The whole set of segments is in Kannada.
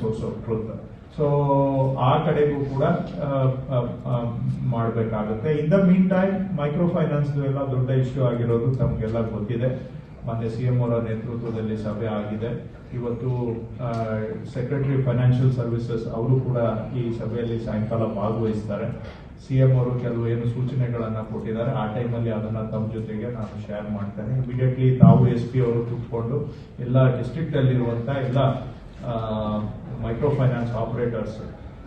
Source of truth. ಸೊ ಆ ಕಡೆಗೂ ಕೂಡ ಮಾಡಬೇಕಾಗುತ್ತೆ. In the mean time micro finance ಎಲ್ಲ ದೊಡ್ಡ ಇಶ್ಯೂ ಆಗಿರೋದು ತಮಗೆಲ್ಲ ಗೊತ್ತಿದೆ. ಮೊನ್ನೆ ಸಿಎಂ ಅವರ ನೇತೃತ್ವದಲ್ಲಿ ಸಭೆ ಆಗಿದೆ. ಇವತ್ತು ಸೆಕ್ರೆಟರಿ ಫೈನಾನ್ಷಿಯಲ್ ಸರ್ವಿಸಸ್ ಅವರು ಕೂಡ ಈ ಸಭೆಯಲ್ಲಿ ಸಾಯಂಕಾಲ ಭಾಗವಹಿಸ್ತಾರೆ. ಸಿಎಂ ಅವರು ಕೆಲವು ಏನು ಸೂಚನೆಗಳನ್ನ ಕೊಟ್ಟಿದ್ದಾರೆ, ಆ ಟೈಮಲ್ಲಿ ಅದನ್ನ ತಮ್ಮ ಜೊತೆಗೆ ನಾನು ಶೇರ್ ಮಾಡ್ತೇನೆ. ಇಮಿಡಿಯೇಟ್ಲಿ ತಾವು SP ಅವರು ಕೂತ್ಕೊಂಡು ಎಲ್ಲ ಡಿಸ್ಟ್ರಿಕ್ಟ್ ಅಲ್ಲಿರುವಂತ ಎಲ್ಲ ಮೈಕ್ರೋ ಫೈನಾನ್ಸ್ ಆಪರೇಟರ್ಸ್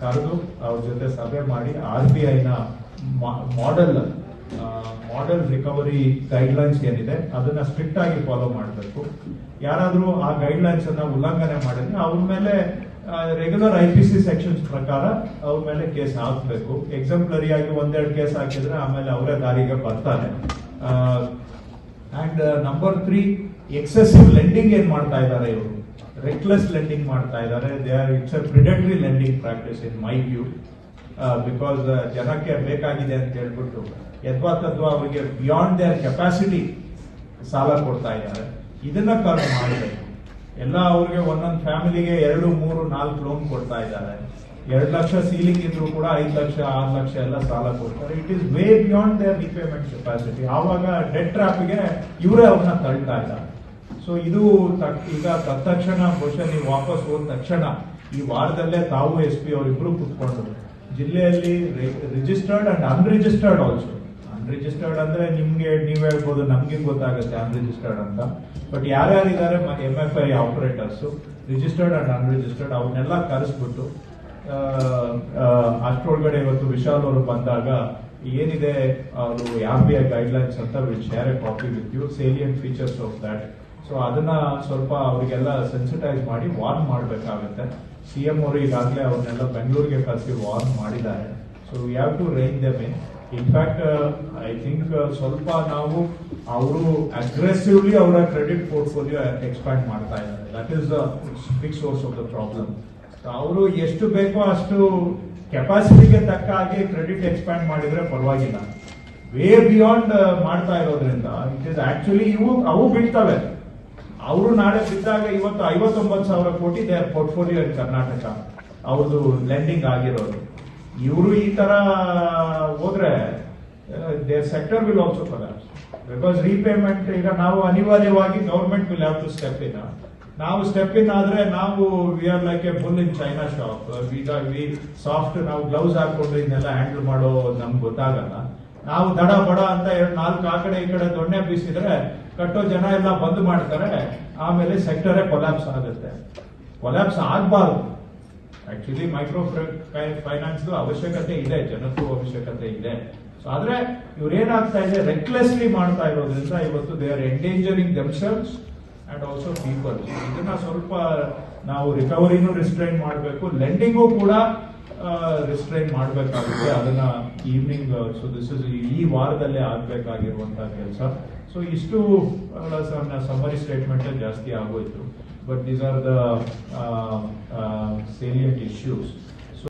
ಕರೆದು ಅವ್ರ ಜೊತೆ ಸಭೆ ಮಾಡಿ RBI ನ ಮಾಡೆಲ್ ರಿಕವರಿ ಗೈಡ್ಲೈನ್ಸ್ ಏನಿದೆ ಅದನ್ನ ಸ್ಟ್ರಿಕ್ಟ್ ಆಗಿ ಫಾಲೋ ಮಾಡಬೇಕು. ಯಾರಾದ್ರೂ ಆ ಗೈಡ್ಲೈನ್ಸ್ ಅನ್ನ ಉಲ್ಲಂಘನೆ ಮಾಡಿದ್ರೆ ಅವ್ರ ಮೇಲೆ ರೆಗ್ಯುಲರ್ IPC ಸೆಕ್ಷನ್ಸ್ ಪ್ರಕಾರ ಅವ್ರ ಮೇಲೆ ಕೇಸ್ ಹಾಕಬೇಕು. ಎಕ್ಸಾಂಪ್ಲರಿ ಆಗಿ ಒಂದೆರಡು ಕೇಸ್ ಹಾಕಿದ್ರೆ ಆಮೇಲೆ ಅವರೇ ದಾರಿಗೆ ಬರ್ತಾರೆ. ಅಂಡ್ ನಂಬರ್ 3, ಎಕ್ಸೆಸಿವ್ ಲೆಂಡಿಂಗ್ ಏನ್ ಮಾಡ್ತಾ ಇದ್ದಾರೆ ಇವರು, ರೆಕ್ಲೆಸ್ ಲೆಂಡಿಂಗ್ ಮಾಡ್ತಾ ಇದ್ದಾರೆ. It's a predatory lending practice in my view. Because ಜನಕ್ಕೆ ಬೇಕಾಗಿದೆ ಅಂತ ಹೇಳ್ಬಿಟ್ಟು ಯದ್ವಾ ತದ್ವಾ ಅವರಿಗೆ ಬಿಯಾಂಡ್ ದೇರ್ ಕೆಪಾಸಿಟಿ ಸಾಲ ಕೊಡ್ತಾ ಇದ್ದಾರೆ. ಇದನ್ನ ಕಮ್ಮಿ ಮಾಡಬೇಕು. ಎಲ್ಲ ಅವ್ರಿಗೆ ಒಂದೊಂದು ಫ್ಯಾಮಿಲಿಗೆ 2, 3, 4 ಲೋನ್ ಕೊಡ್ತಾ ಇದ್ದಾರೆ. 2 ಲಕ್ಷ ಸೀಲಿಂಗ್ ಇದ್ರು ಕೂಡ 5 ಲಕ್ಷ 6 ಲಕ್ಷ ಎಲ್ಲ ಸಾಲ ಕೊಡ್ತಾರೆ. It is way beyond their repayment capacity. ಆವಾಗ ಡೆಟ್ ಟ್ರಾಪ್ಗೆ ಇವರೇ ಅವ್ರನ್ನ ತಳ್ತಾ ಇದ್ದಾರೆ. ಸೊ ಇದು ಈಗ ತತ್ಕ್ಷಣ ಬಹುಶಃ ನೀವು ವಾಪಸ್ ಹೋದ ತಕ್ಷಣ ಈ ವಾರದಲ್ಲೇ ತಾವು SP ಅವರಿಬ್ರು ಕುತ್ಕೊಂಡು ಜಿಲ್ಲೆಯಲ್ಲಿ registered and unregistered also. Unregistered ಅಂದ್ರೆ ನಿಮ್ಗೆ ನೀವ್ ಹೇಳ್ಬೋದು, ನಮ್ಗೆ ಗೊತ್ತಾಗುತ್ತೆ ಅನ್ರಿಜಿಸ್ಟರ್ಡ್ ಅಂತ. ಬಟ್ ಯಾರ್ಯಾರಿದ್ದಾರೆ MFI operators, registered and unregistered, ಅವನ್ನೆಲ್ಲ ಕರೆಸ್ಬಿಟ್ಟು ಅಷ್ಟೊಳಗಡೆ ಇವತ್ತು ವಿಶಾಲ್ ಅವರು ಬಂದಾಗ ಏನಿದೆ ಅದು RBI ಗೈಡ್ಲೈನ್ಸ್ ಅಂತ will share a copy with you, salient features of that. So ಅದನ್ನ ಸ್ವಲ್ಪ ಅವರಿಗೆಲ್ಲ ಸೆನ್ಸಿಟೈಸ್ ಮಾಡಿ ವಾರ್ನ್ ಮಾಡಬೇಕಾಗುತ್ತೆ. CM ಅವರು ಈಗಾಗಲೇ ಅವ್ರನ್ನೆಲ್ಲ ಬೆಂಗಳೂರಿಗೆ ಕರೆಸಿ ವಾರ್ನ್ ಮಾಡಿದ್ದಾರೆ. So we have to rein them in. In fact I think ಸ್ವಲ್ಪ ನಾವು ಅವರು ಅಗ್ರೆಸಿವ್ಲಿ ಅವರ ಕ್ರೆಡಿಟ್ ಪೋರ್ಟ್ಫೋಲಿಯೋ ಎಕ್ಸ್ಪ್ಯಾಂಡ್ ಮಾಡ್ತಾ ಇದ್ದಾರೆ. That is the big source of the problem. ಅವರು ಎಷ್ಟು ಬೇಕೋ ಅಷ್ಟು ಕೆಪಾಸಿಟಿಗೆ ತಕ್ಕ ಹಾಗೆ ಕ್ರೆಡಿಟ್ ಎಕ್ಸ್ಪ್ಯಾಂಡ್ ಮಾಡಿದ್ರೆ ಪರವಾಗಿಲ್ಲ. ವೇ ಬಿಯಾಂಡ್ ಮಾಡ್ತಾ ಇರೋದ್ರಿಂದ ಇಟ್ ಇಸ್ ಆಕ್ಚುಲಿ ಅವು ಬೀಳ್ತವೆ. ಅವರು ನಾಳೆ ಬಿದ್ದಾಗ ಇವತ್ತು 59,000 ಕೋಟಿ ದೇರ್ ಪೋರ್ಟ್ಫೋಲಿಯೋ ಇನ್ ಕರ್ನಾಟಕ ಅವ್ರದ್ದು ಲೆಂಡಿಂಗ್ ಆಗಿರೋದು. ಇವರು ಈ ತರ ಹೋದ್ರೆ their sector will also collapse. Because repayment ಈಗ ನಾವು ಅನಿವಾರ್ಯವಾಗಿ government will have to step in. ನಾವು ಸ್ಟೆಪ್ ಇನ್ ಆದ್ರೆ ನಾವು we are like a bull in China shop. We soft ನಾವು ಗ್ಲೌಸ್ ಹಾಕೊಂಡು ಇದನ್ನೆಲ್ಲ ಹ್ಯಾಂಡಲ್ ಮಾಡೋ ನಮ್ಗೆ ಗೊತ್ತಾಗಲ್ಲ. ನಾವು ದಡ ಬಡ ಅಂತ 4 ಆ ಕಡೆ ಈ ಕಡೆ ದೊಣ್ಣೆ ಬೀಸಿದ್ರೆ ಕಟ್ಟೋ ಜನ ಎಲ್ಲ ಬಂದ್ ಮಾಡ್ತಾರೆ. ಆಮೇಲೆ ಸೆಕ್ಟರೇ ಕೊಲಾಪ್ಸ್ ಆಗುತ್ತೆ. ಕೊಲಾಪ್ಸ್ ಆಗಬಾರ್ದು. ಆಕ್ಚುಲಿ ಮೈಕ್ರೋ ಫೈನಾನ್ಸ್ ಅವಶ್ಯಕತೆ ಇದೆ, ಜನಕ್ಕೂ ಅವಶ್ಯಕತೆ ಇದೆ. ಸೊ ಆದ್ರೆ ಇವ್ರೇನಾಗ್ತಾ ಇದೆ, ರೆಕ್ಲೆಸ್ಲಿ ಮಾಡ್ತಾ ಇರೋದ್ರಿಂದ ಇವತ್ತು they are endangering themselves and also people. ಇದನ್ನ ಸ್ವಲ್ಪ ನಾವು ರಿಕವರಿನೂ ರಿಸ್ಟ್ರೈನ್ ಮಾಡಬೇಕು, ಲೆಂಡಿಂಗು ಕೂಡ ರಿಸ್ಟ್ರೈನ್ ಮಾಡಬೇಕಾಗುತ್ತೆ. ಅದನ್ನ ಈವ್ನಿಂಗ್ ಸೊ ದಿಸ್ ಇಸ್ ಈ ವಾರದಲ್ಲೇ ಆಗ್ಬೇಕಾಗಿರುವಂತಹ ಕೆಲಸ. ಸೊ ಇಷ್ಟು ಸಮ್ಮರಿ ಸ್ಟೇಟ್ಮೆಂಟ್ ಜಾಸ್ತಿ ಆಗೋಯ್ತು. But these are the salient issues. So